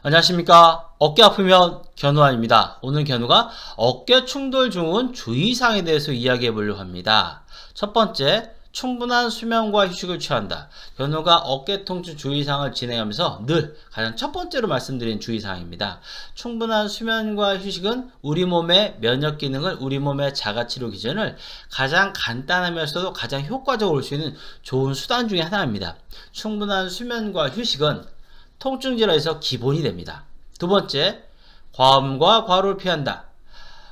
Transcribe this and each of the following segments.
안녕하십니까. 어깨 아프면 견우환입니다. 오늘 견우가 어깨 충돌 증후군 주의사항에 대해서 이야기해 보려고 합니다. 첫 번째, 충분한 수면과 휴식을 취한다. 견우가 어깨 통증 주의사항을 진행하면서 늘 가장 첫 번째로 말씀드린 주의사항입니다. 충분한 수면과 휴식은 우리 몸의 면역 기능을, 우리 몸의 자가치료 기전을 가장 간단하면서도 가장 효과적으로 올 수 있는 좋은 수단 중에 하나입니다. 충분한 수면과 휴식은 통증 질환에서 기본이 됩니다. 두 번째, 과음과 과로를 피한다.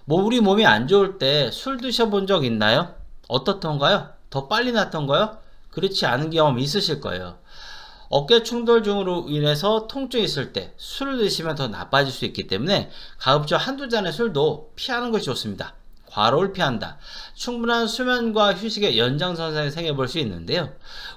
우리 몸이 안 좋을 때 술 드셔본 적 있나요? 어떻던가요? 더 빨리 났던가요? 그렇지 않은 경험 있으실 거예요. 어깨 충돌증으로 인해서 통증이 있을 때 술을 드시면 더 나빠질 수 있기 때문에 가급적 한두 잔의 술도 피하는 것이 좋습니다. 과로를 피한다. 충분한 수면과 휴식의 연장선상에 생겨볼 수 있는데요.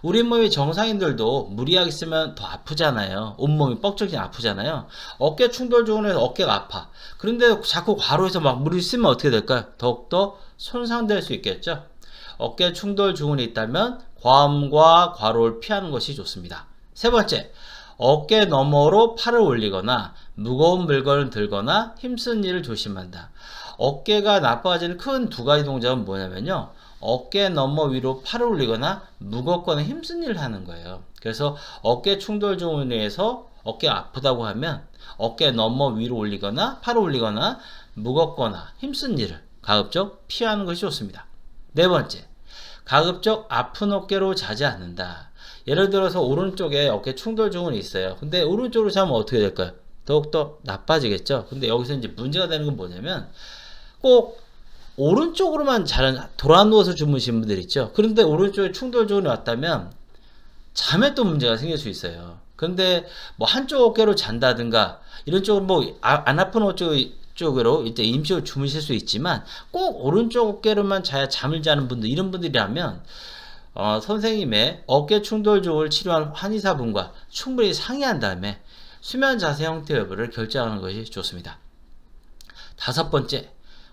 우리 몸의 정상인들도 무리하게 쓰면 더 아프잖아요. 온몸이 뻑적이 아프잖아요. 어깨 충돌증으로 어깨가 아파. 그런데 자꾸 과로해서 막 무리 쓰면 어떻게 될까요? 더욱더 손상될 수 있겠죠. 어깨 충돌증후군이 있다면 과음과 과로를 피하는 것이 좋습니다. 세 번째, 어깨 너머로 팔을 올리거나 무거운 물건을 들거나 힘쓴 일을 조심한다. 어깨가 나빠지는 큰 두 가지 동작은 뭐냐면요. 어깨 너머 위로 팔을 올리거나 무겁거나 힘쓴 일을 하는 거예요. 그래서 어깨 충돌 증후군에 의해서 어깨가 아프다고 하면 어깨 너머 위로 올리거나 팔을 올리거나 무겁거나 힘쓴 일을 가급적 피하는 것이 좋습니다. 네 번째, 가급적 아픈 어깨로 자지 않는다. 예를 들어서 오른쪽에 어깨 충돌 증후군이 있어요. 근데 오른쪽으로 자면 어떻게 될까요? 더욱더 나빠지겠죠. 근데 여기서 이제 문제가 되는 건 뭐냐면 꼭 오른쪽으로만 잘 돌아 누워서 주무시는 분들 있죠. 그런데 오른쪽에 충돌 증후군이 왔다면 잠에 또 문제가 생길 수 있어요. 그런데 뭐 한쪽 어깨로 잔다든가 이런 쪽은 뭐 안 아픈 쪽으로 이제 임시로 주무실 수 있지만 꼭 오른쪽 어깨로만 자야 잠을 자는 분들, 이런 분들이라면 선생님의 어깨 충돌 증후를 치료한 한의사분과 충분히 상의한 다음에 수면 자세 형태 여부를 결정하는 것이 좋습니다. 다섯 번째,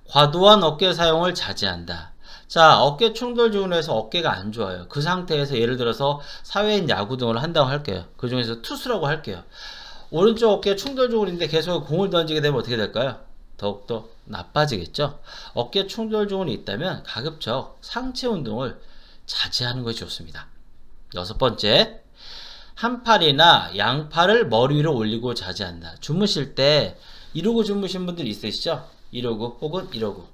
과도한 어깨 사용을 자제한다. 자, 어깨 충돌 증후군으로 해서 어깨가 안 좋아요. 그 상태에서 예를 들어서 사회인 야구 등을 한다고 할게요. 그 중에서 투수라고 할게요. 오른쪽 어깨 충돌 증후군인데 계속 공을 던지게 되면 어떻게 될까요? 더욱더 나빠지겠죠. 어깨 충돌 증후군이 있다면 가급적 상체 운동을 자제하는 것이 좋습니다. 여섯 번째, 한 팔이나 양팔을 머리 위로 올리고 자제한다. 주무실 때 이러고 주무신 분들 있으시죠? 이러고 혹은 이러고.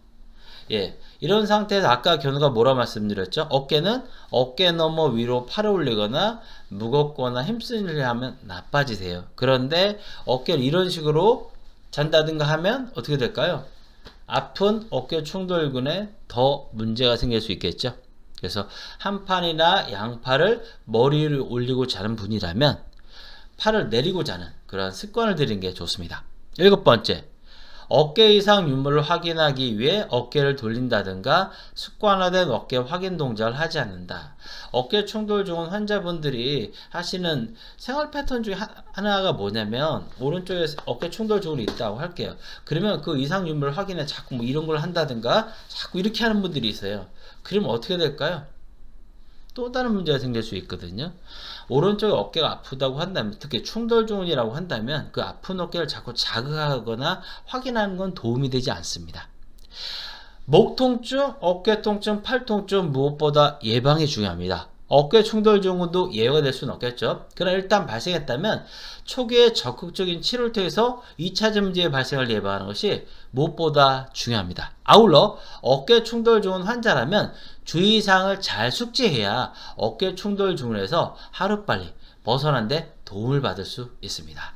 예, 이런 상태에서 아까 견우가 뭐라 말씀드렸죠? 어깨는 어깨 너머 위로 팔을 올리거나 무겁거나 힘쓰는 일을 하면 나빠지세요. 그런데 어깨를 이런 식으로 잔다든가 하면 어떻게 될까요? 아픈 어깨 충돌근에 더 문제가 생길 수 있겠죠. 그래서 한 팔이나 양팔을 머리 위로 올리고 자는 분이라면 팔을 내리고 자는 그런 습관을 들이는 게 좋습니다. 일곱 번째, 어깨 이상 유무를 확인하기 위해 어깨를 돌린다든가 습관화된 어깨 확인 동작을 하지 않는다. 어깨 충돌 증후군 환자분들이 하시는 생활 패턴 중에 하나가 뭐냐면 오른쪽에 어깨 충돌 증후군이 있다고 할게요. 그러면 그 이상 유무를 확인해 자꾸 뭐 이런 걸 한다든가 자꾸 이렇게 하는 분들이 있어요. 그러면 어떻게 될까요? 또 다른 문제가 생길 수 있거든요. 오른쪽에 어깨가 아프다고 한다면, 특히 충돌 증후군이라고 한다면 그 아픈 어깨를 자꾸 자극하거나 확인하는 건 도움이 되지 않습니다. 목 통증, 어깨 통증, 팔 통증 무엇보다 예방이 중요합니다. 어깨 충돌 증후군도 예외가 될 수는 없겠죠. 그러나 일단 발생했다면 초기에 적극적인 치료를 통해서 2차 문제의 발생을 예방하는 것이 무엇보다 중요합니다. 아울러 어깨 충돌 증후군 환자라면 주의사항을 잘 숙지해야 어깨 충돌 증후군에서 하루빨리 벗어난 데 도움을 받을 수 있습니다.